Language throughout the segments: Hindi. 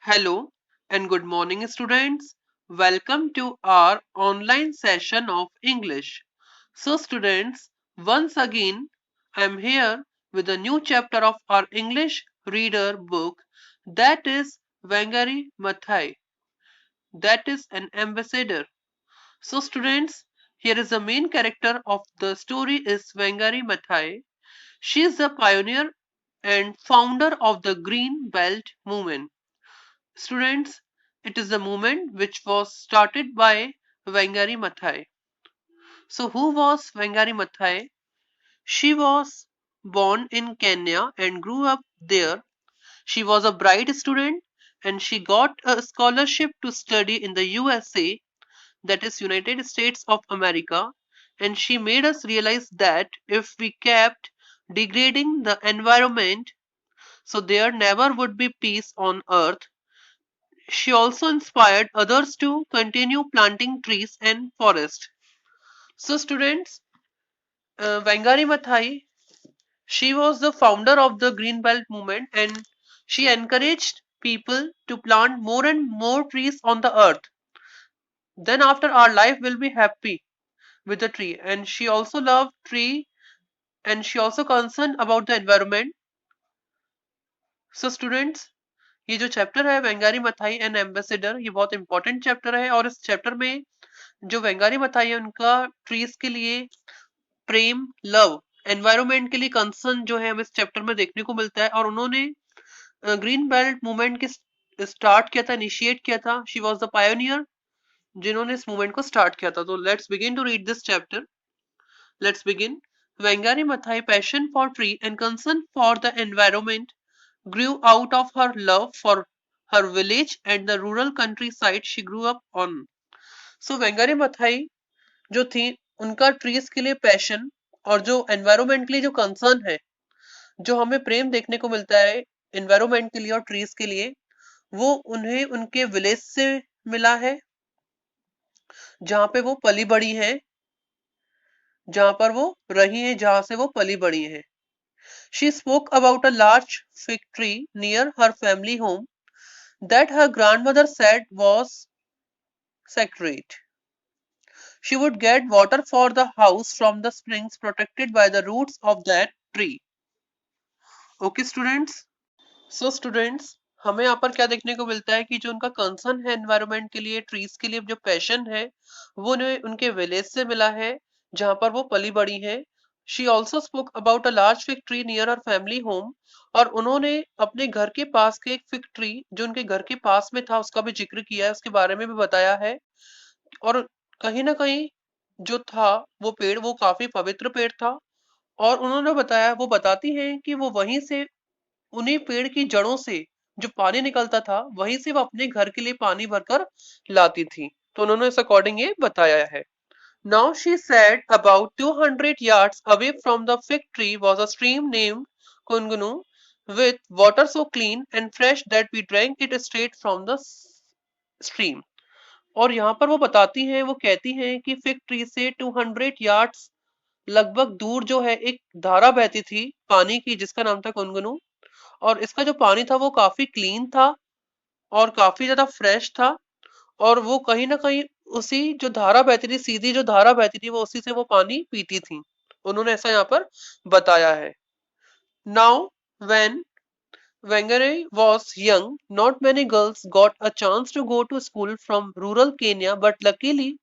Hello and good morning, students. Welcome to our online session of English. So, students, once again, I'm here with a new chapter of our English reader book that is Wangari Maathai, that is an ambassador. So, students, here is the main character of the story is Wangari Maathai. She is the pioneer and founder of the Green Belt movement. Students, it is a movement which was started by Wangari Maathai. So, who was Wangari Maathai? She was born in Kenya and grew up there. She was a bright student and she got a scholarship to study in the USA, that is United States of America, and she made us realize that if we kept degrading the environment, so there never would be peace on earth. She also inspired others to continue planting trees and forests. So, students, Wangari Maathai, she was the founder of the Green Belt movement and she encouraged people to plant more and more trees on the earth. Then, after our life will be happy with the tree. And she also loved tree and she also concerned about the environment. So, students, ये जो चैप्टर है वेंगारी मथाई एंड एम्बेसडर ये बहुत इंपॉर्टेंट चैप्टर है और इस चैप्टर में जो वेंगारी मथाई है उनका ट्रीज के लिए प्रेम लव एनवायरनमेंट के लिए कंसर्न जो है हमें इस चैप्टर में देखने को मिलता है और उन्होंने ग्रीन बेल्ट मूवमेंट के स्टार्ट किया था इनिशिएट किया था शी वाज द पायोनियर जिन्होंने इस मूवमेंट को स्टार्ट किया था तो let's begin to read this chapter let's begin Wangari Maathai passion for tree and concern for the environment grew out of her love for her village and the rural countryside she grew up on. So Wangari Maathai जो थी उनका ट्रीज के लिए पैशन और जो एनवायरमेंट के लिए जो कंसर्न है जो हमें प्रेम देखने को मिलता है एनवायरमेंट के लिए और ट्रीज के लिए वो उन्हें उनके विलेज से मिला है जहाँ पे वो पली बड़ी है जहाँ पर वो रही है जहाँ से वो पली बड़ी है she spoke about a large fig tree near her family home that her grandmother said was sacred. She would get water for the house from the springs protected by the roots of that tree. Okay, students. So, students, हमें यहाँ पर क्या देखने को मिलता है कि जो उनका कंसर्न है एनवायरनमेंट के लिए ट्रीज के लिए जो पैशन है वो उन्हें उनके विलेज से मिला है जहाँ पर वो पली बड़ी है she also spoke about a large fig tree near her family home और उन्होंने अपने घर के पास के एक फिग ट्री जो उनके घर के पास में था उसका भी जिक्र किया है उसके बारे में भी बताया है और कहीं ना कहीं जो था वो पेड़ वो काफी पवित्र पेड़ था और उन्होंने बताया वो बताती हैं कि वो वहीं से उन्हीं पेड़ की जड़ों से जो पानी निकलता था वहीं से वो अपने घर के लिए पानी भरकर लाती थी तो उन्होंने इस अकॉर्डिंग ये बताया है now she said about 200 yards away from the fig tree was a stream named Kungunu with water so clean and fresh that we drank it straight from the stream और यहाँ पर वो बताती हैं वो कहती हैं कि फिग ट्री से 200 यार्ड्स लगभग दूर जो है एक धारा बहती थी पानी की जिसका नाम था कुनगुनु और इसका जो पानी था वो काफी क्लीन था और काफी ज्यादा फ्रेश था और वो कहीं ना कहीं उसी जो धारा बहती थी सीधी जो धारा बहती थी वो उसी से वो पानी पीती थी उन्होंने ऐसा यहाँ पर बताया है now when Wangari was young. Not many girls got a chance to go to school from rural Kenya, but luckily,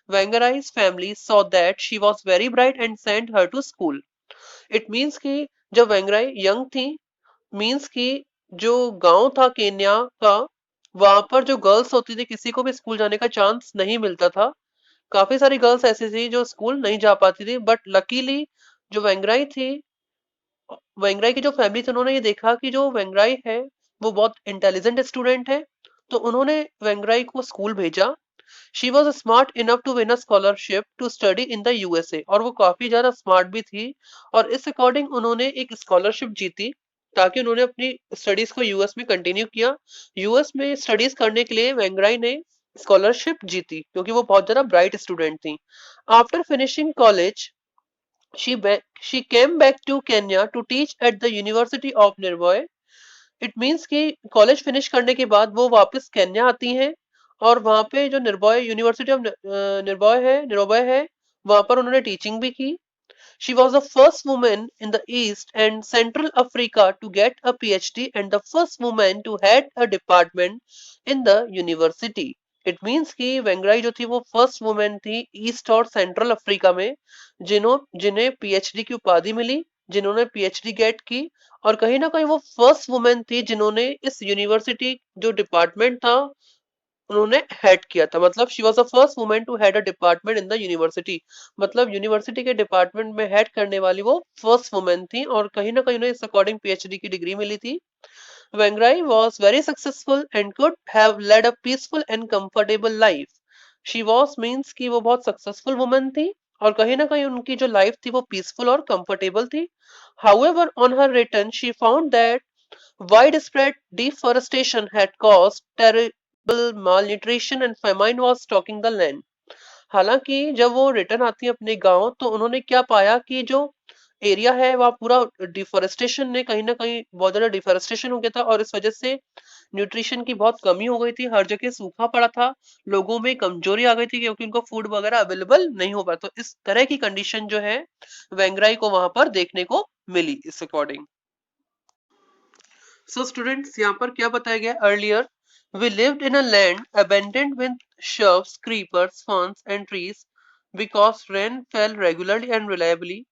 Wangari's family saw that she was very bright and sent her to school. It means कि जब वेंगराई यंग थी मीन्स कि जो गांव था केन्या का वहां पर जो गर्ल्स होती थी किसी को भी स्कूल जाने का चांस नहीं मिलता था काफी सारी गर्ल्स ऐसी थी जो स्कूल नहीं जा पाती थी बट लकीली जो वेंगराई थी वेंगराई की जो फैमिली थी उन्होंने ये देखा कि जो वेंगराई है वो बहुत इंटेलिजेंट स्टूडेंट है तो उन्होंने वेंगराई को स्कूल भेजा she was smart enough to win a scholarship to study in the USA और वो काफी ज्यादा स्मार्ट भी थी और इस अकॉर्डिंग उन्होंने एक स्कॉलरशिप जीती ताकि उन्होंने अपनी स्टडीज को यूएस में कंटिन्यू किया यूएस में स्टडीज करने के लिए वेंगराई ने स्कॉलरशिप जीती क्योंकि वो बहुत ज्यादा ब्राइट स्टूडेंट थी after finishing college she came back to Kenya to teach at the University of Nirvoy. It means कि कॉलेज फिनिश करने के बाद वो वापस केन्या आती हैं और वहां पे जो निर्भय यूनिवर्सिटी ऑफ निरोबय है वहां पर उन्होंने टीचिंग भी की. She was the first woman in the East and Central Africa to get a PhD and the first woman to head a department in the university. It means कि वेंगराई जो थी वो फर्स्ट वुमेन थी ईस्ट और सेंट्रल अफ्रीका में जिन्हें पीएचडी की उपाधि मिली, जिन्होंने पीएचडी गेट की और कहीं ना कहीं वो फर्स्ट वुमेन थी जिन्होंने इस यूनिवर्सिटी जो डिपार्टमेंट था उन्होंने हेड किया था. मतलब she was the first women to head a department in the university. मतलब यूनिवर्सिटी के डिपार्टमेंट में हेड करने वाली वो फर्स्ट वुमेन थी और कहीं ना कहीं उन्हें इस अकॉर्डिंग पीएचडी की डिग्री मिली थी. Wangari was very successful and could have led a peaceful and comfortable life. She was means कि वो बहुत सक्सेसफुल वुमेन थी और कहीं ना कहीं उनकी जो लाइफ थी वो पीसफुल और कंफर्टेबल थी. However on her return she found that widespread deforestation had caused terrible malnutrition and famine was stalking the land. हालांकि जब वो रिटर्न आती है अपने गांव तो उन्होंने क्या पाया कि जो एरिया है वहाँ पूरा डिफोरेस्टेशन ने कहीं ना कहीं बहुत ज्यादा डिफोरेस्टेशन हो गया था और इस वजह से न्यूट्रिशन की बहुत कमी हो गई थी. हर जगह सूखा पड़ा था, लोगों में कमजोरी आ गई थी क्योंकि उनको फूड वगैरह अवेलेबल नहीं हो पाया. तो इस तरह की कंडीशन जो है वेंगराई को वहां पर देखने को मिली इस अकॉर्डिंग. सो स्टूडेंट्स यहाँ पर क्या बताया गया earlier. We lived in a land abandoned with shrubs, creepers, ferns and trees because rain fell regularly and reliably.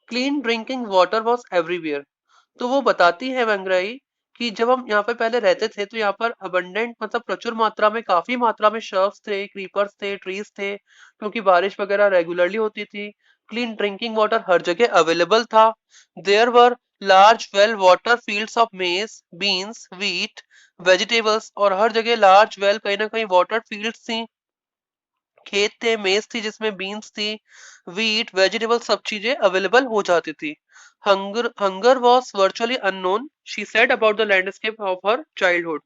Clean drinking water was everywhere. तो वो बताती है वेंगराई कि जब हम यहाँ पे पहले रहते थे तो यहाँ पर अबंडेंट मतलब प्रचुर मात्रा में काफी मात्रा में शर्ब्स थे, क्रीपर्स थे, ट्रीज थे क्योंकि बारिश वगैरह रेगुलरली होती थी. क्लीन ड्रिंकिंग वाटर हर जगह अवेलेबल था. There were large well water fields of maize, beans, wheat, vegetables और हर जगह लार्ज वेल कहीं ना कहीं वाटर फील्ड्स थी, खेत थे, मेज थी जिसमें बीन्स थी, व्हीट, वेजिटेबल सब चीजें अवेलेबल हो जाती थी. Hunger was virtually unknown she said about the landscape of her childhood.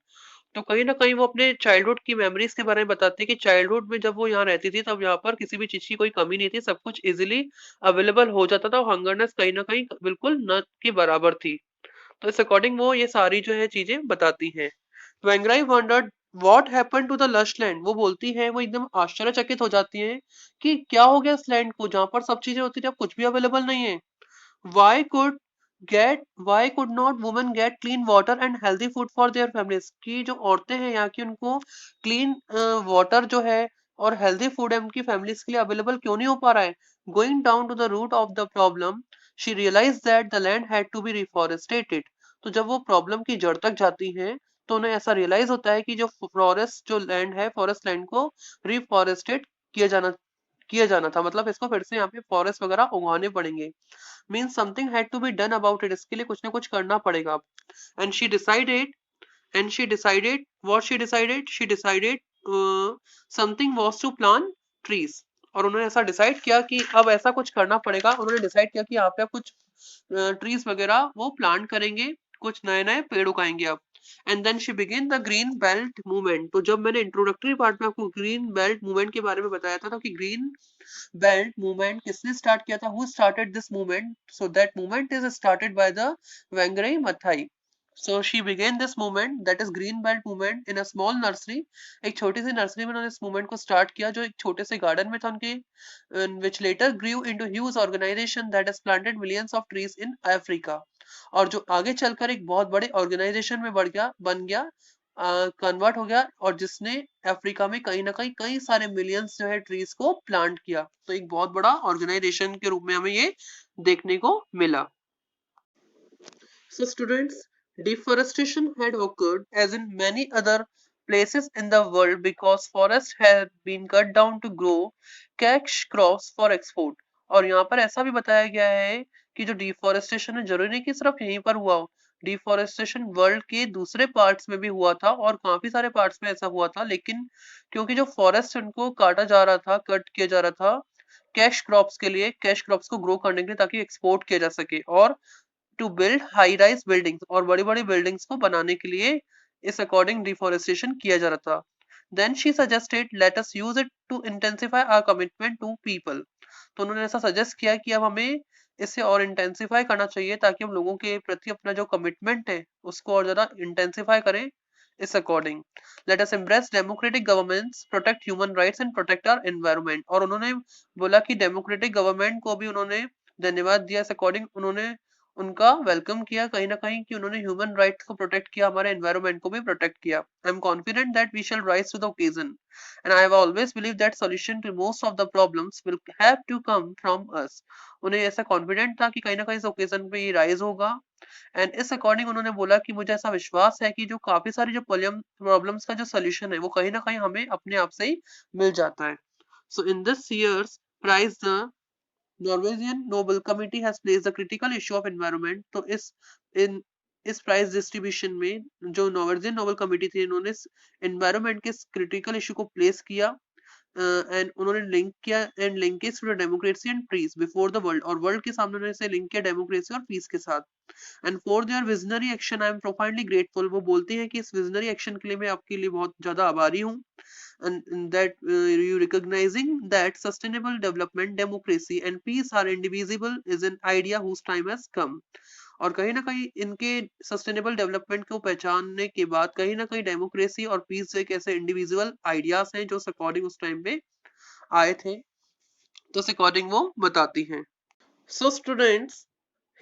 तो कहीं ना कहीं वो अपने चाइल्डहुड की मेमोरीज के बारे में बताती है कि चाइल्डहुड में जब वो यहाँ रहती थी तब यहाँ पर किसी भी चीज की कोई कमी नहीं थी, सब कुछ इजिली अवेलेबल हो जाता था और हंगरनेस कहीं ना कहीं बिल्कुल न के बराबर थी. तो इस अकॉर्डिंग वो ये सारी जो है चीजें बताती हैं. Wangari wondered what happened to the lush land. वो बोलती है, वो एकदम आश्चर्यचकित हो जाती है कि क्या हो गया इस लैंड को जहां पर सब चीजें होती थी अब कुछ भी अवेलेबल नहीं है. why could why could not women get clean water and healthy food for their families. की जो औरतें हैं यहाँ की उनको क्लीन वाटर जो है और हेल्दी फूड है उनकी फैमिलीज के लिए अवेलेबल क्यों नहीं हो पा रहा है. Going down to the root of the problem she realise that the land had to be reforestated. तो जब वो प्रॉब्लम की जड़ तक जाती हैं तो उन्हें ऐसा रियलाइज होता है कि जो फॉरेस्ट जो लैंड है फॉरेस्ट लैंड को रिफॉरेस्टेट किया जाना था. मतलब इसको फिर से यहाँ पे फॉरेस्ट वगैरह उगाने पड़ेंगे. Means something had to be done about it. इसके लिए कुछ ना कुछ करना पड़ेगा. And she decided what she decided something was to plant trees. और उन्होंने ऐसा डिसाइड किया कि अब ऐसा कुछ करना पड़ेगा. उन्होंने डिसाइड किया कि यहाँ पे कुछ ट्रीज वगैरह वो प्लांट करेंगे, कुछ नए नए पेड़ उगाएंगे अब. And then she begin the green belt movement. तो जब मैंने इंट्रोडक्टरी पार्ट में आपको ग्रीन बेल्ट मूवमेंट के बारे में बताया था तो कि ग्रीन बेल्ट मूवमेंट किसने स्टार्ट किया था, who started this movement. So that movement is started by the Wangari Maathai. So she began this movement that is green belt movement in a small nursery. एक छोटी सी नर्सरी में उन्होंने इस मूवमेंट को स्टार्ट किया जो एक छोटे से गार्डन में था उनके, which later grew into huge organization that has planted millions of trees in Africa. और जो आगे चलकर एक बहुत बड़े ऑर्गेनाइजेशन में बन गया, कन्वर्ट हो गया और जिसने अफ्रीका में कहीं ना कहीं कई सारे मिलियंस जो है ट्रीज को प्लांट किया. तो एक बहुत बड़ा ऑर्गेनाइजेशन के रूप में हमें ये देखने को मिला. So students, deforestation had occurred as in many other places in the world because forests had been cut down to grow cash crops for export. और यहाँ पर ऐसा भी बताया गया है कि जो डिफोरेस्टेशन है जरूरी नहीं कि सिर्फ यहीं पर हुआ हो. डिफोरेस्टेशन वर्ल्ड के दूसरे पार्ट्स में भी हुआ था और काफी सारे पार्ट्स में ऐसा हुआ था, लेकिन क्योंकि जो फॉरेस्ट उनको काटा जा रहा था, कट किया जा रहा था कैश क्रॉप्स के लिए, कैश क्रॉप्स को ग्रो करने के लिए ताकि एक्सपोर्ट किया जा सके और to build high rise buildings और बड़ी बड़ी बिल्डिंग्स को बनाने के लिए इस अकॉर्डिंग डिफोरेस्टेशन किया जा रहा था. Then she suggested let us use it to intensify our commitment to people. तो उन्होंने ऐसा सजेस्ट किया कि अब हमें इसे और इंटेंसिफाई करना चाहिए ताकि हम लोगों के प्रति अपना जो कमिटमेंट है उसको और ज्यादा इंटेंसिफाई करें इस according. Let us embrace democratic governments, protect human rights and protect our environment. और उन्होंने बोला कि डेमोक्रेटिक गवर्नमेंट को भी उन्होंने धन्यवाद दिया, इस अकॉर्डिंग उन्होंने उनका वेलकम किया कहीं ना कहीं कि उन्होंने ह्यूमन राइट्स को प्रोटेक्ट किया, हमारे एनवायरनमेंट को भी प्रोटेक्ट किया। I am confident that we shall rise to the occasion and I have always believe that solution to most of the problems will have to come from us. उन्हें ऐसा कॉन्फिडेंट था कि कहीं ना कहीं इस ओकेजन पे ये राइज होगा। एंड इस अकॉर्डिंग उन्होंने बोला कि मुझे ऐसा विश्वास है कि जो काफी सारी जो प्रॉब्लम्स का जो सोल्यूशन है वो कहीं ना कहीं हमें अपने आप से ही मिल जाता है। So in this years prize the Norwegian Nobel committee has placed the critical issue of environment. तो इन इस प्राइज डिस्ट्रीब्यूशन में जो नॉर्वेजियन नोबेल कमिटी थी इन्होंने एनवायरनमेंट के क्रिटिकल इशू को प्लेस किया एंड उन्होंने लिंक किया and linkage to the democracy and peace before the world, और वर्ल्ड के सामने उन्होंने इसे लिंक किया डेमोक्रेसी और पीस के साथ। And for their visionary action I am profoundly grateful. वो बोलती हैं कि इस विजनरी एक्शन के लिए मैं आपके लिए बहुत ज्यादा आभारी हूँ। and that you recognizing that sustainable development, democracy and peace are indivisible is an idea whose time has come। और कहीं ना कहीं इनके सस्टेनेबल डेवलपमेंट को पहचानने के बाद कहीं ना कहीं डेमोक्रेसी और पीस एक ऐसे इंडिविजुअल आइडियाज हैं जो अकॉर्डिंग उस टाइम पे आए थे, तो अकॉर्डिंग वो बताती हैं। So students,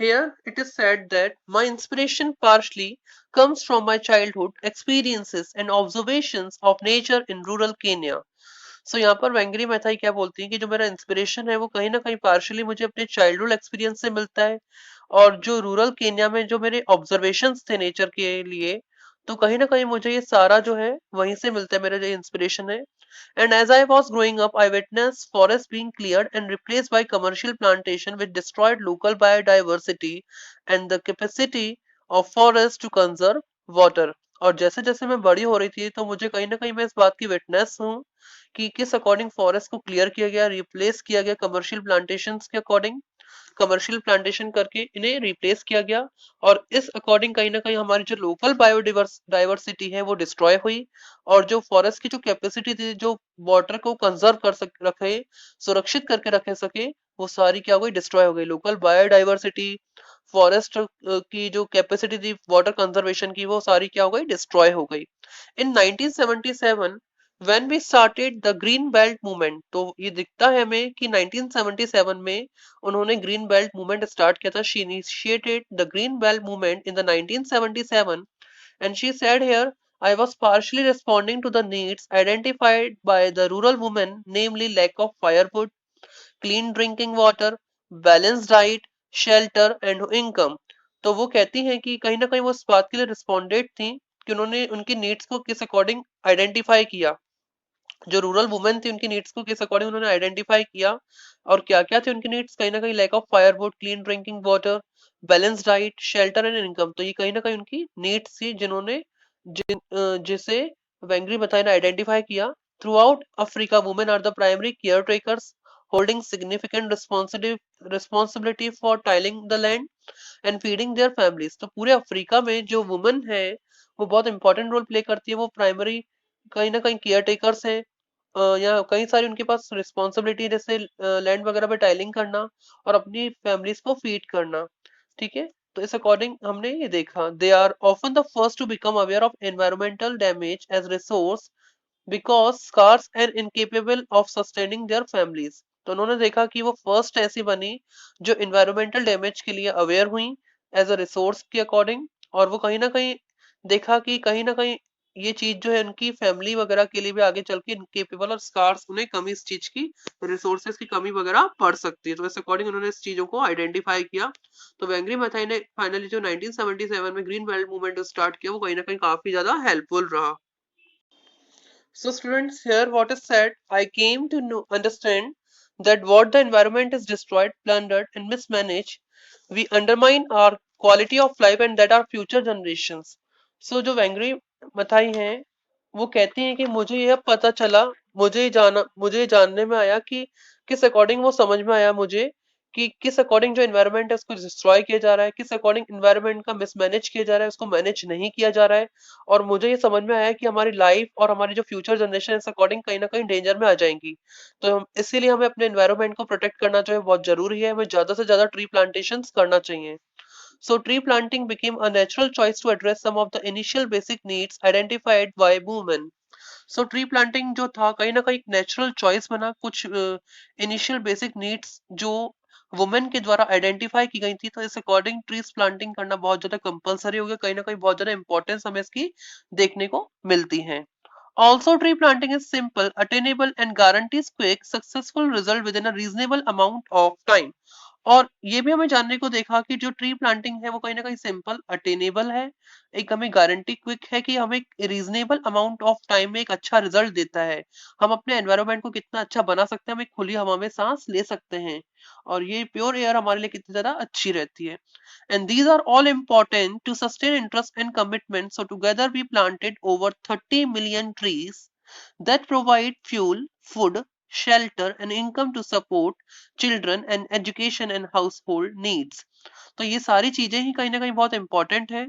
here it is said that my inspiration partially comes from my childhood experiences and observations of nature in rural Kenya। सो यहाँ पर वेंगरी मैथाई क्या बोलती है कि जो मेरा इंस्पिरेशन है वो कहीं ना कहीं पार्शियली मुझे अपने चाइल्डहुड एक्सपीरियंस से मिलता है, और जो रूरल केन्या में जो मेरे ऑब्जर्वेशंस थे नेचर के लिए, तो कहीं ना कहीं मुझे ये सारा जो है वहीं से मिलता है, मेरा जो इंस्पिरेशन है। And as I was growing up, I witnessed forests being cleared and replaced by commercial plantation which destroyed local biodiversity and the capacity of forests to conserve water। और जैसे जैसे मैं बड़ी हो रही थी तो मुझे कहीं ना कहीं मैं इस बात की विटनेस हूँ कि किस अकॉर्डिंग फॉरेस्ट को क्लियर किया गया, रिप्लेस किया गया कमर्शियल प्लांटेशंस के अकॉर्डिंग, कमर्शियल प्लांटेशन करके इन्हें रिप्लेस किया गया। और इस अकॉर्डिंग कहीं ना कहीं हमारी जो लोकल बायोडाइवर्सिटी है वो डिस्ट्रॉय हुई, और जो फॉरेस्ट की जो कैपेसिटी थी जो वाटर को कंजर्व कर रखे, सुरक्षित करके रखे सके, वो सारी क्या हो गई, डिस्ट्रॉय हो गई। लोकल बायोडाइवर्सिटी, फॉरेस्ट की जो कैपेसिटी थी वाटर कंजर्वेशन की, वो सारी क्या हो गई, डिस्ट्रॉय हो गई। इन 1977 when we started the green belt movement, तो ये दिखता है हमें कि 1977 में उन्होंने ग्रीन बेल्ट मूवमेंट स्टार्ट किया था। She initiated the green belt movement in the 1977 and she said here I was partially responding to the needs identified by the rural women, namely lack of firewood, clean drinking water, balanced diet, shelter and income। तो वो कहती हैं कि कहीं ना कहीं वो इस बात के लिए रिस्पॉन्डेड थी कि उन्होंने उनकी नीड्स को किस अकॉर्डिंग आइडेंटिफाई किया, जो रूरल वुमेन थी उनकी नीड्स को किस अकॉर्डिंग उन्होंने आइडेंटिफाई किया, और क्या क्या थे उनकी नीड्स, कहीं ना कहीं lack of firewood, clean drinking water, balance diet, shelter and income. तो ये कहीं ना कहीं उनकी नीड्स थी जिन्होंने जिसे वेंगरी बताई ने आइडेंटिफाई किया। Throughout Africa women are the primary care takers holding significant responsibility for tilling the land and feeding their families. तो पूरे अफ्रीका में जो वुमेन है वो बहुत इंपॉर्टेंट रोल प्ले करती है, वो प्राइमरी कहीं ना कहीं केयर टेकर्स हैं, या कई सारी उनके पास रिस्पॉन्सिबिलिटी जैसे लैंड वगैरह पे टाइलिंग करना और अपनी फैमिलीज को फीड करना। ठीक है, तो इस अकॉर्डिंग हमने ये देखा they are often the first to become aware of environmental damage as resource because scarce and incapable of sustaining their families. तो उन्होंने देखा कि वो फर्स्ट ऐसी बनी जो इन्वायरमेंटल डैमेज के लिए अवेयर हुई एज अ रिसोर्स के अकॉर्डिंग, और वो कहीं ना कहीं देखा कि कहीं ना कहीं ये चीज जो है उनकी फैमिली वगैरह के लिए भी आगे चल के इनकेपेबल और स्कार्स उन्हें कमी इस चीज की, रिसोर्सेज की कमी वगैरह पड़ सकती है। तो इस अकॉर्डिंग उन्होंने इस चीजों को आइडेंटिफाई किया। तो वेंगरी मैथाई ने फाइनली जो 1977 में ग्रीन बेल्ट मूवमेंट स्टार्ट किया वो कहीं ना कहीं काफी ज्यादा हेल्पफुल रहा। So students, here what is said, I came to know, understand that what the environment is destroyed, plundered and mismanaged, we undermine our quality of life and that our future generations। So जो वेंगरी मथाई हैं वो कहती हैं कि मुझे यह पता चला, मुझे जानने में आया कि किस अकॉर्डिंग वो समझ में आया मुझे कि किस अकॉर्डिंग जो एनवायरनमेंट है उसको डिस्ट्रॉय किया जा रहा है, किस अकॉर्डिंग एनवायरनमेंट का मिसमैनेज किया जा रहा है, उसको मैनेज नहीं किया जा रहा है। और मुझे ये समझ में आया कि हमारी लाइफ और हमारी जो फ्यूचर जनरेशन है इस अकॉर्डिंग कहीं ना कहीं डेंजर में आ जाएंगी। तो इसीलिए हमें अपने एनवायरनमेंट को प्रोटेक्ट करना जो है बहुत जरूरी है। हमें ज्यादा से ज्यादा ट्री प्लांटेशन करना चाहिए। So tree planting became a natural choice to address some of the initial basic needs identified by women. So tree planting जो था कहीं ना कहीं नेचुरल चॉइस बना, कुछ इनिशियल बेसिक नीड्स जो वुमेन के द्वारा आइडेंटिफाई की गई थी, तो इस अकॉर्डिंग ट्रीज प्लांटिंग करना बहुत ज्यादा कंपलसरी हो गया। कहीं ना कहीं बहुत ज्यादा इंपॉर्टेंस हमें इसकी देखने को मिलती है। Also, tree planting is simple, attainable, and guarantees quick, successful result within a reasonable amount of time. और ये भी हमें जानने को देखा कि जो ट्री प्लांटिंग है वो कहीं ना कहीं सिंपल अटेनेबल है, एक हमें गारंटी क्विक है कि हमें रीजनेबल अमाउंट ऑफ टाइम में एक अच्छा रिजल्ट देता है। हम अपने एनवायरनमेंट को कितना अच्छा बना सकते हैं, हम एक खुली हवा में सांस ले सकते हैं, और ये प्योर एयर हमारे लिए कितनी ज्यादा अच्छी रहती है। And these are all important to sustain interest and commitment. So together we planted over 30 million trees that provide fuel, food, shelter and income to support children and education and household needs. तो ये सारी चीजें ही कहीं ना कहीं बहुत इंपॉर्टेंट है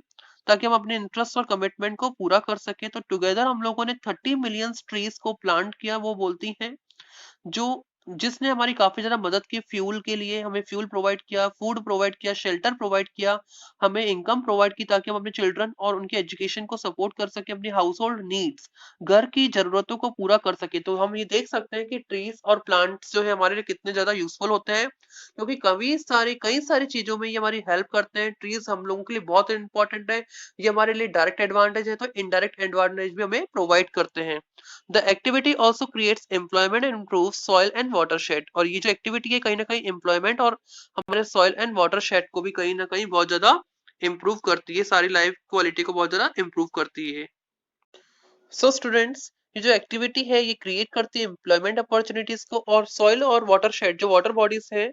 ताकि हम अपने इंटरेस्ट और कमिटमेंट को पूरा कर सके। तो टुगेदर हम लोगों ने 30 मिलियन ट्रीज को प्लांट किया, वो बोलती हैं, जो जिसने हमारी काफी ज्यादा मदद की। फ्यूल के लिए हमें फ्यूल प्रोवाइड किया, फूड प्रोवाइड किया, शेल्टर प्रोवाइड किया, हमें इनकम प्रोवाइड की ताकि हम अपने चिल्ड्रन और उनके एजुकेशन को सपोर्ट कर सके, अपनी हाउस होल्ड नीड्स, घर की जरूरतों को पूरा कर सके। तो हम ये देख सकते हैं कि ट्रीज और प्लांट्स जो है हमारे लिए कितने ज्यादा यूजफुल होते हैं, क्योंकि कई सारी चीजों में ये हमारी हेल्प करते हैं। ट्रीज हम लोगों के लिए बहुत इंपॉर्टेंट है, ये हमारे लिए डायरेक्ट एडवांटेज है, तो इनडायरेक्ट एडवांटेज भी हमें प्रोवाइड करते हैं। The activity also creates employment and improves soil and watershed. और ये जो एक्टिविटी है कहीं ना कहीं एम्प्लॉयमेंट और हमारे सॉइल एंड वाटरशेड को भी कहीं ना कहीं बहुत ज्यादा इम्प्रूव करती है, सारी लाइफ क्वालिटी को बहुत ज्यादा इम्प्रूव करती है। सो स्टूडेंट्स, ये जो एक्टिविटी है ये क्रिएट करती है एम्प्लॉयमेंट अपॉर्चुनिटीज को, और सॉइल और वाटरशेड जो वाटर बॉडीज हैं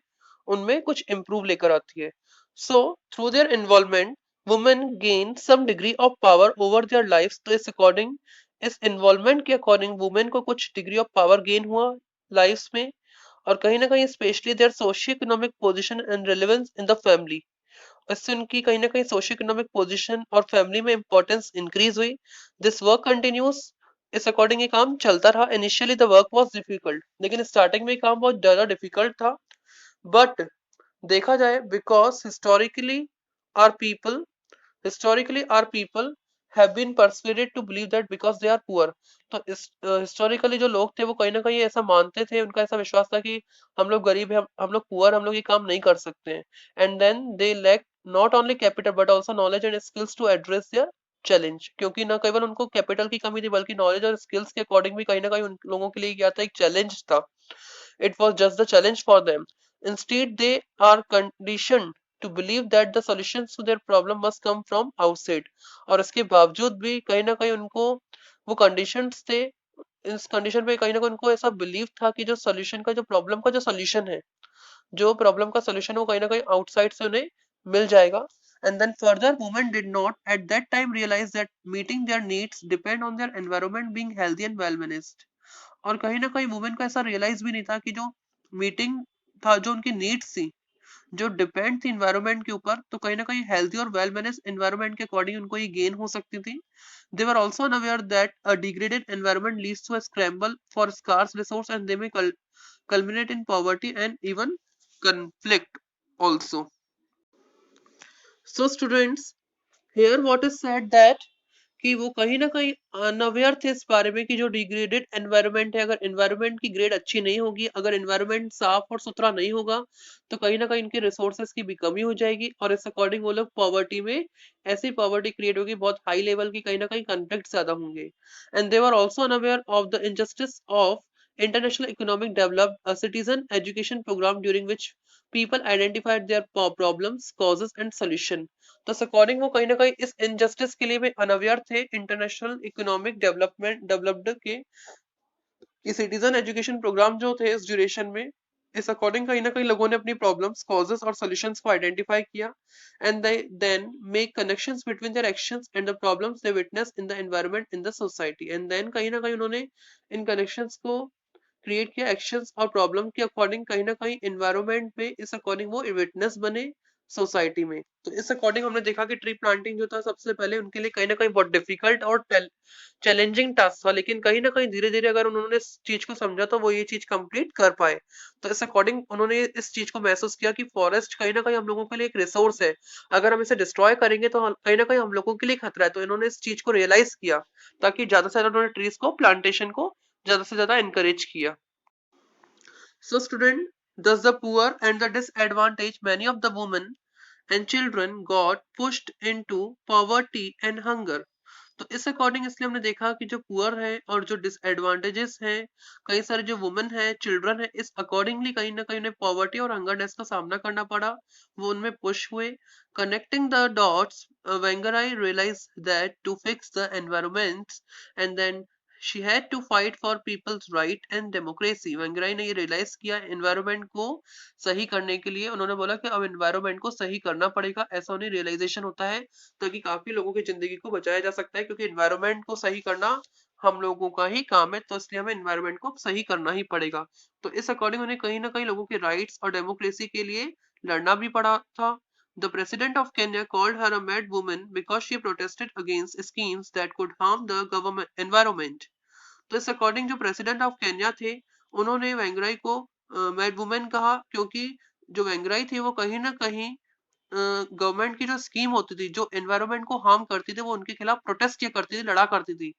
उनमें कुछ इम्प्रूव लेकर आती है। So through their involvement women gain some degree of power over their lives. तो इस अकॉर्डिंग, इस इन्वॉल्वमेंट के अकॉर्डिंग वुमेन को कुछ डिग्री ऑफ पावर गेन हुआ लाइव्स में, और कहीं ना कहीं specially their socio economic position and relevance in the family. इससे उनकी कहीं ना कहीं सोशियो इकोनॉमिक पोजीशन और फैमिली में इंपॉर्टेंस इंक्रीज हुई। This work continues. इस अकॉर्डिंग ये काम चलता रहा। Initially the work was difficult, लेकिन स्टार्टिंग में ये काम बहुत ज्यादा डिफिकल्ट था। बट देखा जाए, because historically our people have been persuaded to believe that because they are poor। तो इस हिस्टोरिकली जो लोग थे वो कहीं ना कहीं ऐसा मानते थे, उनका ऐसा विश्वास था कि हम लोग गरीब है, हम लोग पुअर, हम लोग ये काम नहीं कर सकते हैं। And then they lack not only capital but also knowledge and skills to address their challenge. क्योंकि न केवल उनको कैपिटल की कमी थी बल्कि नॉलेज और स्किल्स के अकॉर्डिंग भी कहीं ना कहीं उन लोगों के लिए क्या था, एक चैलेंज था। It was just the challenge for them. Instead, they are conditioned to believe that the solutions to their problem must come from outside। और इसके बावजूद भी कहीं ना कहीं उनको वो कंडीशंस थे, इस कंडीशन पे कहीं ना कहीं उनको ऐसा बिलीव था कि जो सोल्यूशन का, जो प्रॉब्लम का जो सोल्यूशन है, जो प्रॉब्लम का सोल्यूशन वो कहीं ना कहीं आउटसाइड से उन्हें मिल जाएगा। And then further, women did not at that time realize that meeting their needs depend on their environment being healthy and well managed। और कहीं ना कहीं वुमेन को ऐसा रियलाइज भी नहीं था कि जो मीटिंग था, जो उनकी नीड्स थी, जो डिपेंड थी इन्वायरमेंट के ऊपर, तो कहीं ना कहीं हेल्थी और वेल मैनेज इन्वायरमेंट के अकॉर्डिंग उनको ये गेन हो सकती थी। They were also unaware that a degraded environment leads to a scramble for scarce resource and they may culminate in poverty and even conflict also। So students, here what is said that कि वो कहीं ना कहीं अनअवेयर थे इस बारे में कि जो डिग्रेडेड एनवायरनमेंट है, अगर एनवायरनमेंट की ग्रेड अच्छी नहीं होगी, अगर एनवायरनमेंट साफ और सुथरा नहीं होगा, तो कहीं ना कहीं इनके रिसोर्सेज की भी कमी हो जाएगी, और इस अकॉर्डिंग वो लोग पॉवर्टी में, ऐसी पॉवर्टी क्रिएट होगी बहुत हाई लेवल की, कहीं ना कहीं कॉन्फ्लिक्ट ज्यादा होंगे। And they were also unaware of the injustice of international economic developed a citizen education program during which people identified their problems, causes and solution। तो अकॉर्डिंग वो कहीं ना कहीं इस इनजस्टिस के लिए भी अनअवेयर थे। इंटरनेशनल इकोनॉमिक डेवलपमेंट डेवलप्ड के ये सिटीजन एजुकेशन प्रोग्राम जो थे इस ड्यूरेशन में, इस अकॉर्डिंग कहीं ना कहीं लोगों ने अपनी प्रॉब्लम्स, कॉजेस और सॉल्यूशंस को आइडेंटिफाई किया। And they then make connections between their actions and the problems they witness in the environment in the society. And then कहीं ना कहीं उन्होंने इन कनेक्शंस को क्रिएट किया एक्शंस और प्रॉब्लम के अकॉर्डिंग कहीं ना कहीं एनवायरनमेंट में इस अकॉर्डिंग वो विटनेस बने सोसाइटी में। तो इस अकॉर्डिंग हमने देखा कि ट्री प्लांटिंग जो था सबसे पहले उनके लिए कहीं ना कहीं बहुत डिफिकल्ट और चैलेंजिंग टास्क था, लेकिन कहीं ना कहीं धीरे धीरे अगर उन्होंने इस चीज को समझा तो वो ये चीज कंप्लीट कर पाए। तो इस अकॉर्डिंग उन्होंने इस चीज को महसूस किया कि फॉरेस्ट कहीं ना कहीं हम लोगों के लिए एक रिसोर्स है, अगर हम इसे डिस्ट्रॉय करेंगे तो कहीं ना कहीं हम लोगों के लिए खतरा है। तो इन्होंने इस चीज को रियलाइज किया, ताकि ज्यादा से ज्यादा उन्होंने ट्रीज को प्लांटेशन को ज्यादा से ज्यादा encourage किया। So student, thus the poor and the disadvantaged, many of the women and children got pushed into poverty and hunger। तो इस अकॉर्डिंग इसलिए हमने देखा कि जो पुअर है और जो डिसएडवांटेजेस हैं, कई सारे जो वुमेन है, चिल्ड्रन है, इस अकॉर्डिंगली कहीं ना कहीं उन्हें पॉवर्टी और हंगरनेस का सामना करना पड़ा, वो उनमें पुश हुए। Connecting the dots, Wangari realise that to fix the environment and then she had to fight for people's right and democracy. Wangari ने ये रियलाइज किया एनवायरमेंट को सही करने के लिए, उन्होंने बोला कि अब एनवायरमेंट को सही करना पड़ेगा, ऐसा उन्हें रियलाइजेशन होता है, ताकि काफी लोगों की जिंदगी को बचाया जा सकता है, क्योंकि एनवायरनमेंट को सही करना हम लोगों का ही काम है, तो इसलिए हमें एनवायरनमेंट को सही करना ही पड़ेगा। तो इस अकॉर्डिंग उन्हें कहीं ना कहीं लोगों के राइट्स और डेमोक्रेसी के लिए लड़ना भी पड़ा था। The president of Kenya called her a mad woman because she protested against schemes that could harm the government environment। तो इस अकॉर्डिंग जो प्रेसिडेंट ऑफ केन्या थे, उन्होंने वेंगराई को मैड वुमेन कहा, क्योंकि जो वेंगराई थी वो कहीं ना कहीं गवर्नमेंट की जो स्कीम होती थी जो एनवायरनमेंट को हार्म करती थी, वो उनके खिलाफ प्रोटेस्ट किया करती थी, लड़ा करती थी।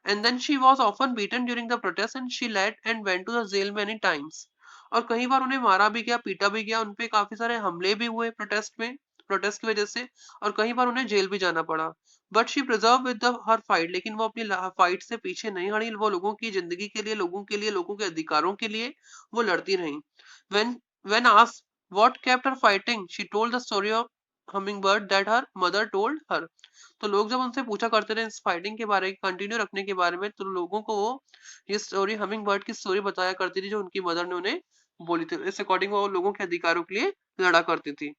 And then she was often beaten during the protest and she led and went to the jail many times. और कई बार उन्हें मारा भी गया, पीटा भी गया, उनपे काफी सारे हमले भी हुए प्रोटेस्ट की वजह से, और कई बार उन्हें जेल भी जाना पड़ा। But she preserve with the her fight, लेकिन वो अपनी फाइट से पीछे नहीं हटी, वो लोगों की जिंदगी के लिए, लोगों के अधिकारों के लिए वो लड़ती रही। when when asked what kept her fighting, she told the story of hummingbird that her mother told her। तो लोग जब उनसे पूछा करते थे इस फाइटिंग के बारे कंटिन्यू रखने के बारे में, तो लोगों को वो ये स्टोरी हमिंग बर्ड की स्टोरी बताया करती थी जो उनकी मदर ने उन्हें बोली थी। इस अकॉर्डिंग वो लोगों के अधिकारों के लिए लड़ा करती थी।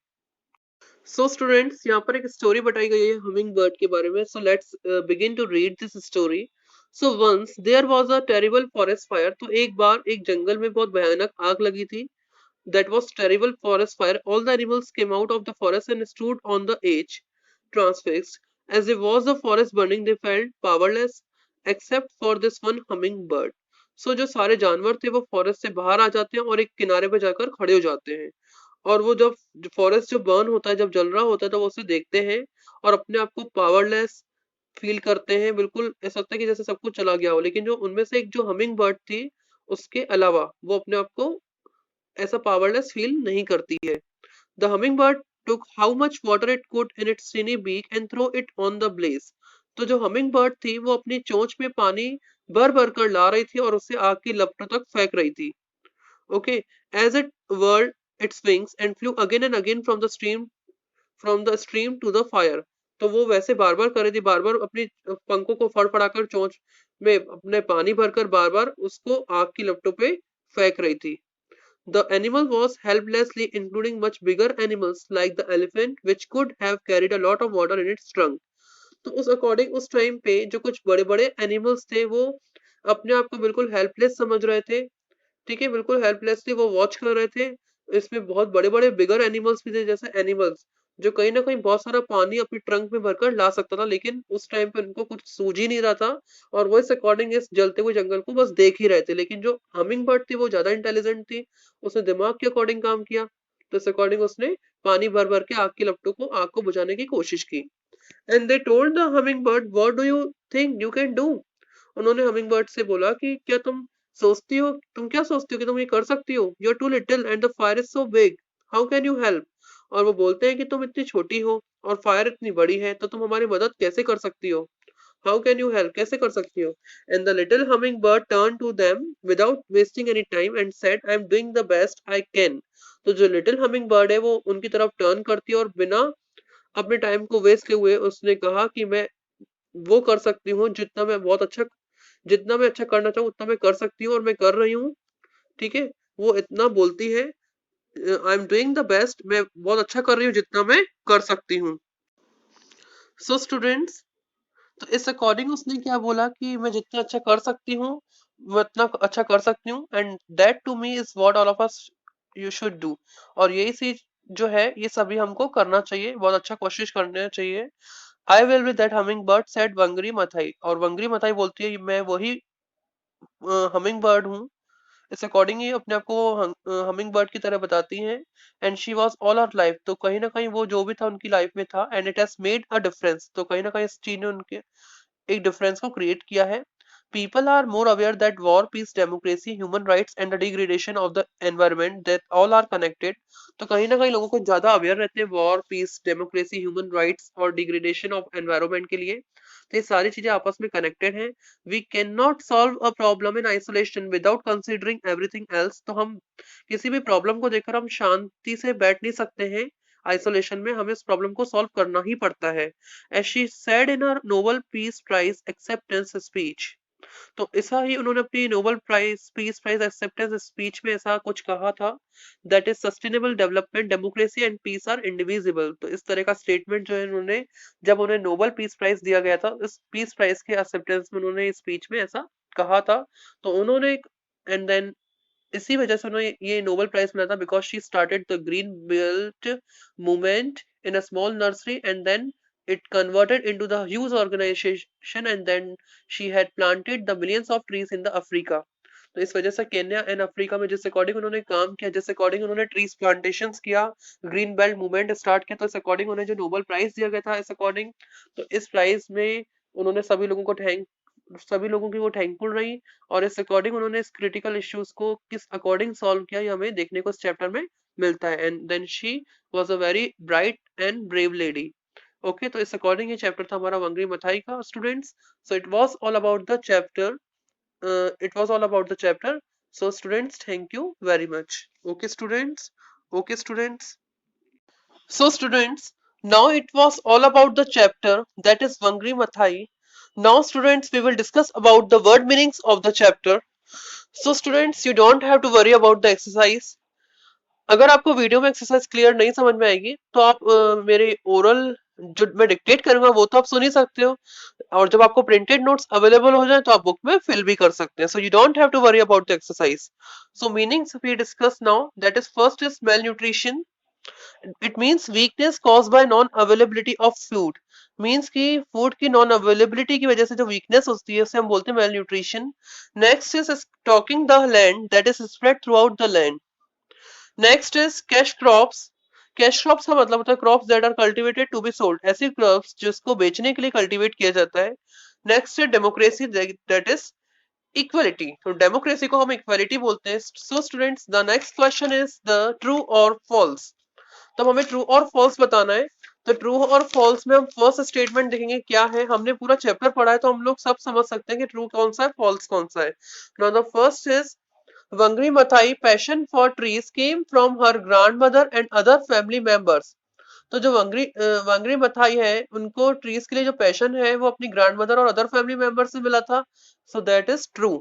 सो स्टूडेंट्स, यहाँ पर एक स्टोरी बताई गई है हमिंग बर्ड के बारे में। So let's begin to read this story. So once there was a terrible forest fire. तो एक बार एक जंगल में बहुत भयानक आग लगी थी। That was terrible forest fire. All the animals came out of the forest and stood on the edge, transfixed. As they watched the forest burning, they felt powerless, except for this one hummingbird. So जो सारे जानवर थे वो फॉरेस्ट से बाहर आ जाते हैं और एक किनारे पे जाकर खड़े हो जाते हैं। और वो जब फॉरेस्ट जो बर्न होता है, जब जल रहा होता है, तो वो उसे देखते हैं और अपने आप को पावरलेस फील करते हैं। बिल्कुल ऐसा लगता है कि जैसे सब कुछ चला गया हो। लेकिन जो उनमें से एक जो हमिंग बर्ड थी, उसके अलावा वो अपने आप को ऐसा पावरलेस फील नहीं करती है। The hummingbird took how much water it could in its tiny beak and threw it on the blaze। तो जो hummingbird थी वो अपनी चोंच में पानी भर भर कर ला रही थी और उसे आग की लपटों तक फेंक रही थी। Okay, as it whirled its wings and flew again and again from the stream to the fire। तो वो वैसे बार बार कर रही थी, बार बार अपनी पंखों को फड़फड़ाकर चोंच में अपने पानी भरकर बार बार उसको आग की लपटों पे फेंक रही थी। The animal was helplessly, including much bigger animals like the elephant, which could have carried a lot of water in its trunk। तो उस अकॉर्डिंग उस टाइम पे जो कुछ बड़े बड़े एनिमल्स थे वो अपने आप को बिल्कुल हेल्पलेस समझ रहे थे। ठीक है, बिल्कुल हेल्पलेसली वो वॉच कर रहे थे। इसमें बहुत बड़े बड़े बिगर एनिमल्स भी थे, जैसे एनिमल्स जो कहीं ना कहीं बहुत सारा पानी अपनी ट्रंक में भरकर ला सकता था, लेकिन उस टाइम पे उनको कुछ सूझ ही नहीं रहा था। और वो इस अकॉर्डिंग इस जलते हुए जंगल को बस देख ही रहे थे। लेकिन जो हमिंग बर्ड थी वो ज्यादा इंटेलिजेंट थी, उसने दिमाग के अकॉर्डिंग काम किया। तो इस अकॉर्डिंग उसने पानी भर भर के आग की लपटों को, आग को बुझाने की कोशिश की। And they told the humming bird, what do you think you can do. उन्होंने हमिंग बर्ड से बोला कि क्या तुम क्या सोचती हो कि तुम ये कर सकती हो। You are too little and the fire is so big, how can you help. और वो बोलते हैं कि तुम इतनी छोटी हो और फायर इतनी बड़ी है, तो तुम हमारी मदद कैसे कर सकती हो। हाउ कैन यू हेल्प, कैसे कर सकती हो। And the little humming bird turn to them without wasting any time and said, I am doing the best I can. तो जो लिटिल हमिंग बर्ड है वो उनकी तरफ टर्न करती है और बिना अपने टाइम को वेस्ट किए हुए उसने कहा कि मैं वो कर सकती हूँ जितना मैं अच्छा करना चाहूँ उतना मैं कर सकती हूँ और मैं कर रही हूँ। ठीक है, वो इतना बोलती है, आई एम डूइंग द बेस्ट, मैं बहुत अच्छा कर रही हूँ जितना मैं कर सकती हूँ। सो स्टूडेंट्स, तो इस अकॉर्डिंग उसने क्या बोला कि मैं जितना अच्छा कर सकती हूँ मैं इतना अच्छा कर सकती हूँ, and that to me is what all of us you should do. और यही चीज जो है ये सभी हमको करना चाहिए, बहुत अच्छा कोशिश करना चाहिए। I will be that humming bird said Wangari Maathai, और वंगरी मथाई बोलती है मैं वही हमिंग बर्ड हूँ। इस अकॉर्डिंग ही अपने आप को हमिंग बर्ड की तरह बताती हैं। And she was all our life, तो कहीं ना कहीं वो जो भी था उनकी लाइफ में था। And it has made a difference, तो कहीं ना कहीं इस चीज ने उनके एक डिफरेंस को क्रिएट किया है। People are more aware that war, peace, democracy, human rights and the degradation of the environment that all are connected. तो कहीं ना कहीं लोगों को ज्यादा अवेयर रहते हैं war, peace, democracy, human rights और डिग्रेडेशन ऑफ एनवायरमेंट के लिए। तो ये सारी चीजें आपस में कनेक्टेड हैं। We can not solve a problem in isolation without considering everything else, तो हम किसी भी प्रॉब्लम को देखकर हम शांति से बैठ नहीं सकते हैं। आइसोलेशन में हमें इस प्रॉब्लम को सॉल्व करना ही पड़ता है। As she said in her Nobel Peace Prize acceptance speech, तो ऐसा ही उन्होंने अपनी Nobel prize peace prize acceptance speech में ऐसा कुछ कहा था, that is sustainable development, democracy and peace are indivisible. तो इस तरह का स्टेटमेंट जो है उन्होंने, जब उन्हें नोबेल पीस प्राइज दिया गया था, इस पीस प्राइज के एक्सेप्टेंस में उन्होंने स्पीच में ऐसा कहा था। तो उन्होंने, एंड देन इसी वजह से उन्हें ये नोबेल प्राइज मिला था, because she started the green belt movement in a small nursery and then it converted into the huge organization, and then she had planted the millions of trees in the Africa. तो इस वजह से केन्या एंड अफ्रीका में जिस अकॉर्डिंग उन्होंने काम किया, जिस अकॉर्डिंग उन्होंने ट्रीज प्लांटेशन किया, ग्रीन बेल्ट मूवमेंट स्टार्ट किया, तो इस अकॉर्डिंग उन्हें जो नोबेल प्राइज दिया गया था इस अकॉर्डिंग। तो इस प्राइज में उन्होंने सभी लोगों की वो थैंकफुल रही। और इस अकॉर्डिंग उन्होंने इस क्रिटिकल इश्यूज को किस अकॉर्डिंग सॉल्व किया, ये हमें देखने को इस चैप्टर में मिलता है। And then she was a very bright and brave lady. Okay, तो इस अकॉर्डिंग ये चैप्टर था हमारा वंगरी मथाई का students. So it was all about the chapter, it was all about the chapter. So students, thank you very much. Okay students, okay students. So students, now it was all about the chapter, that is Vangri Mathai. Now students, we will discuss about the word meanings of the chapter. So students, you don't have to worry about the exercise. अगर आपको वीडियो में एक्सरसाइज क्लियर नहीं समझ में आएगी तो आप मेरे ओरल जो मैं डिक्टेट करूंगा वो तो आप सुन ही सकते हो, और जब आपको प्रिंटेड नोट्स अवेलेबल हो जाए तो आप बुक में फिल भी कर सकते हैं। So you don't have to worry about the exercise. So meanings we discuss now, that is first is malnutrition. It means weakness caused by non availability of food. Means कि फूड की नॉन अवेलेबिलिटी की वजह से जो वीकनेस होती है उसे हम बोलते हैं malnutrition. Next is stocking the land, that is spread throughout the land. Next is cash crops. Cash crops का मतलब होता है crops that are cultivated to be sold, ऐसी क्रॉप्स जिसको बेचने के लिए कल्टीवेट किया जाता है। नेक्स्ट है डेमोक्रेसी, दैट इज इक्वलिटी। तो डेमोक्रेसी को हम इक्वलिटी बोलते हैं। So students, the next question is the true और फॉल्स। तब हमें ट्रू और फॉल्स बताना है। तो ट्रू और फॉल्स में हम फर्स्ट स्टेटमेंट देखेंगे क्या है। हमने पूरा चैप्टर पढ़ा है तो हम लोग सब समझ सकते हैं कि ट्रू कौन सा है, फॉल्स कौन सा है। Now the first is Vangri Mathai passion for trees came from her grandmother and other family members. तो जो वांगरी मथाई है उनको ट्रीज के लिए जो पैशन है वो अपनी ग्रैंडमदर और अदर फैमिली मेंबर से मिला था। So that is true.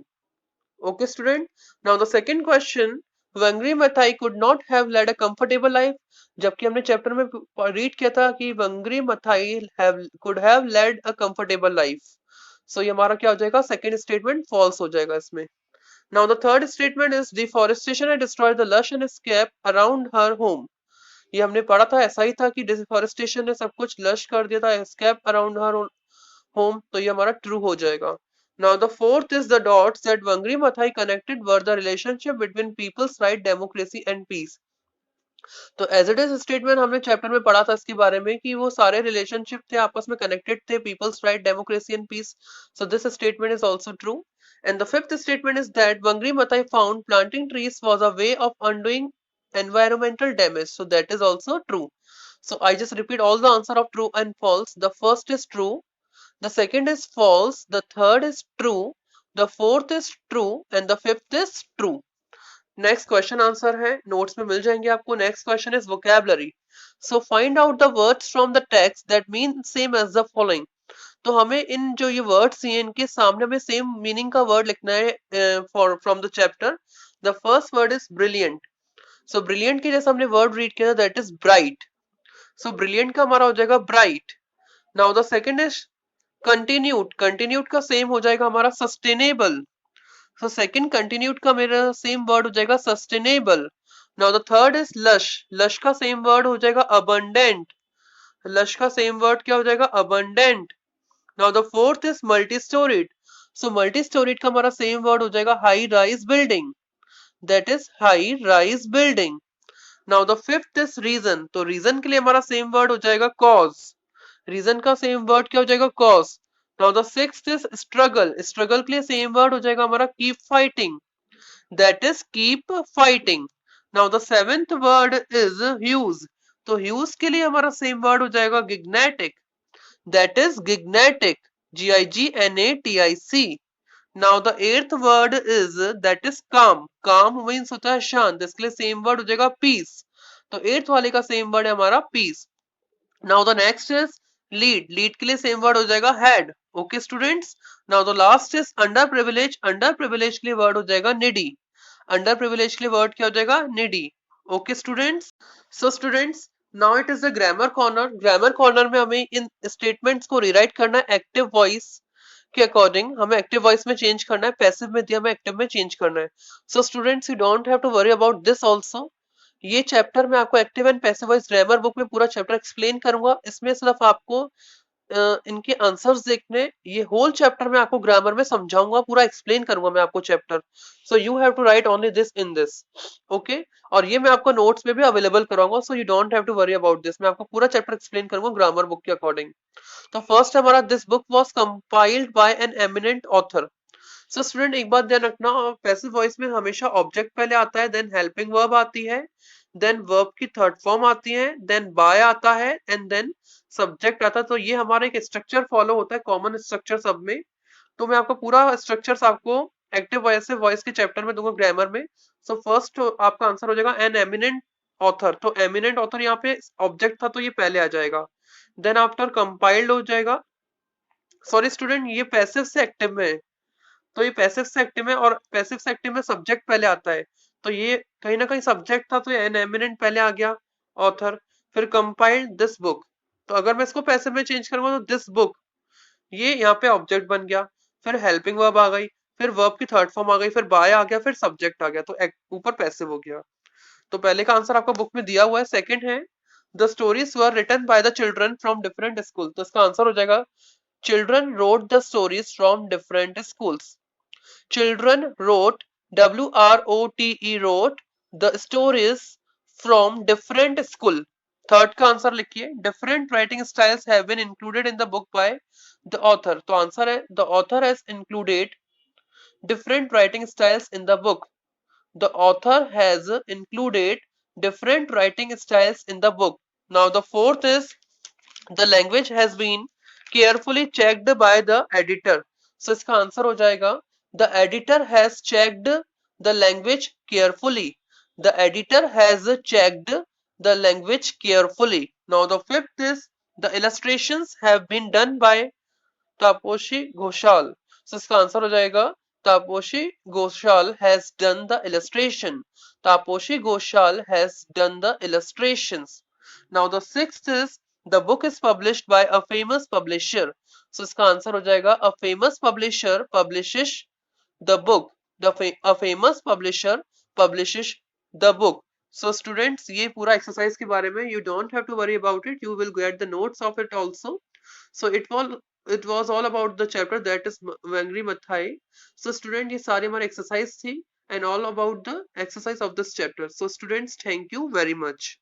Okay student, now the second question, Wangari Maathai could not have led a comfortable life. जबकि हमने चैप्टर में रीड किया था कि Wangari Maathai could have led a comfortable life. So ये हमारा क्या हो जाएगा, सेकंड स्टेटमेंट फॉल्स हो जाएगा इसमें। Now the third statement is deforestation had destroyed the lush and scape around her home. ये हमने पढ़ा था, ऐसा ही था कि डिफॉरेस्टेशन ने सब कुछ लश कर दिया था, escape around her home, तो ये हमारा ट्रू हो जाएगा। Now the fourth is the dots that Vangri Mathai connected were the relationship between people's right, democracy and peace. तो एज इट इज स्टेटमेंट हमने चैप्टर में पढ़ा था इसके बारे में कि वो सारे रिलेशनशिप थे आपस में कनेक्टेड थे, people's right, democracy and peace. So this statement is also true. And the fifth statement is that Vangri Mathai found planting trees was a way of undoing environmental damage. So that is also true. So I just repeat all the answer of true and false. The first is true, the second is false, the third is true, the fourth is true, and the fifth is true. Next question answer है, नोट्स में मिल जाएंगे आपको। Next question is vocabulary. So find out the words from the text that mean same as the following. तो हमें इन जो ये वर्ड्स हैं इनके सामने हमें सेम मीनिंग का वर्ड लिखना है for from the chapter. The first word is brilliant. So brilliant के जैसे हमने वर्ड रीड किया that is bright. So brilliant का हमारा हो जाएगा bright. Now the second is continued. Continued का सेम हो जाएगा हमारा सस्टेनेबल। सो सेकंड कंटिन्यूड का मेरा सेम वर्ड हो जाएगा sustainable. Now the third is lush. Lush का सेम वर्ड हो जाएगा अबंडेंट. लश का सेम वर्ड क्या हो जाएगा abundant. Now the fourth is multi storied. So multi storied का हमारा सेम वर्ड हो जाएगा high rise building. That is high rise building. Now the fifth is reason. तो रीजन के लिए हमारा सेम वर्ड हो जाएगा कॉज. रीजन का सेम वर्ड क्या हो जाएगा cause. Now the sixth is struggle. Struggle के लिए सेम वर्ड हो जाएगा हमारा keep fighting. That is keep fighting. Now the seventh word is huge. तो ह्यूज के लिए हमारा सेम वर्ड हो जाएगा gigantic. That is gigantic. GIGNATIC. Now the eighth word is that is calm. Calm means होता है शांत. इसके लिए सेम वर्ड हो जाएगा पीस. तो एट्थ वाले का सेम वर्ड है हमारा peace. Now the next is lead. Lead के लिए सेम वर्ड हो जाएगा head. Okay students. Now the last is under privilege. Under privilege के लिए वर्ड हो जाएगा निडी. अंडर प्रिविलेज के लिए वर्ड क्या हो जाएगा needy. Okay students. So students now it is the grammar corner. Grammar corner में हमें इन स्टेटमेंट्स को रिराइट करना है एक्टिव वॉइस के अकॉर्डिंग. हमें एक्टिव वॉइस में चेंज करना है. पैसिव में दिया हमें एक्टिव में चेंज करना है. So students you don't have to worry about this also. ये चैप्टर में आपको active and passive voice grammar book में पूरा चैप्टर एक्सप्लेन करूंगा. इसमें सिर्फ आपको इनके आंसर्स देखने. ये होल चैप्टर में आपको ग्रामर में समझाऊंगा. पूरा एक्सप्लेन करूंगा मैं आपको chapter. So you have to write only this in this. Okay. और ये मैं आपको नोट्स में भी अवेलेबल कराऊंगा. So you don't have to worry about this. मैं आपको पूरा चैप्टर एक्सप्लेन करूंगा ग्रामर बुक के अकॉर्डिंग. तो फर्स्ट हमारा this book was compiled by an eminent author. So student एक बात ध्यान रखना. पैसिव वॉइस में हमेशा ऑब्जेक्ट पहले आता है, देन हेल्पिंग वर्ब आती है, देन वर्ब की थर्ड फॉर्म आती है, देन बाय आता है एंड देन सब्जेक्ट आता है. तो ये हमारा एक स्ट्रक्चर फॉलो होता है, कॉमन स्ट्रक्चर सब में. तो मैं आपको पूरा स्ट्रक्चर्स आपको एक्टिव वॉइस से वॉइस के चैप्टर में दूंगा ग्रामर में. सो फर्स्ट आपका आंसर हो जाएगा एन एमिनेंट ऑथर. तो एमिनेंट ऑथर यहाँ पे ऑब्जेक्ट था तो ये पहले आ जाएगा. देन आफ्टर कंपाइल्ड हो जाएगा. सॉरी स्टूडेंट ये पैसिव से एक्टिव में है. तो ये पैसिव से एक्टिव में, और पैसिव से एक्टिव में सब्जेक्ट पहले आता है. तो ये कहीं ना कहीं सब्जेक्ट था तो ये एन एमिनेंट पहले आ गया ऑथर. फिर कंपाइल्ड दिस बुक. तो अगर मैं इसको पैसिव में चेंज करूंगा तो दिस बुक ये यहाँ पे ऑब्जेक्ट बन गया. फिर हेल्पिंग वर्ब आ गई, फिर वर्ब की थर्ड फॉर्म आ गई, फिर बाय आ गया, फिर सब्जेक्ट आ गया. तो ऊपर पैसिव हो गया. तो पहले का आंसर आपको बुक में दिया हुआ है. सेकंड है the stories were written by the children from different school. तो इसका आंसर हो जाएगा children wrote the stories from different schools. Children wrote, WROTE wrote the stories from different school. Third का आंसर लिखिए. Different writing styles have been included in the book by the author. तो आंसर है the author has included different writing styles in the book. The author has included different writing styles in the book. Now the fourth is the language has been carefully checked by the editor. So इसका आंसर हो जाएगा the editor has checked the language carefully. The editor has checked the language carefully. Now the fifth is the illustrations have been done by Taposhi Ghoshal. So इसका आंसर हो जाएगा Taposhi Ghoshal has done the illustration. Taposhi Ghoshal has done the illustrations. Now the sixth is the book is published by a famous publisher. So इसका आंसर हो जाएगा a famous publisher publishes the book. A famous publisher publishes the book. So students ये पूरा exercise के बारे में you don't have to worry about it. You will get the notes of it also. So it was all about the chapter that is Wangri Maathai. So student ये सारी हमारी exercise थी and all about the exercise of this chapter. So students thank you very much.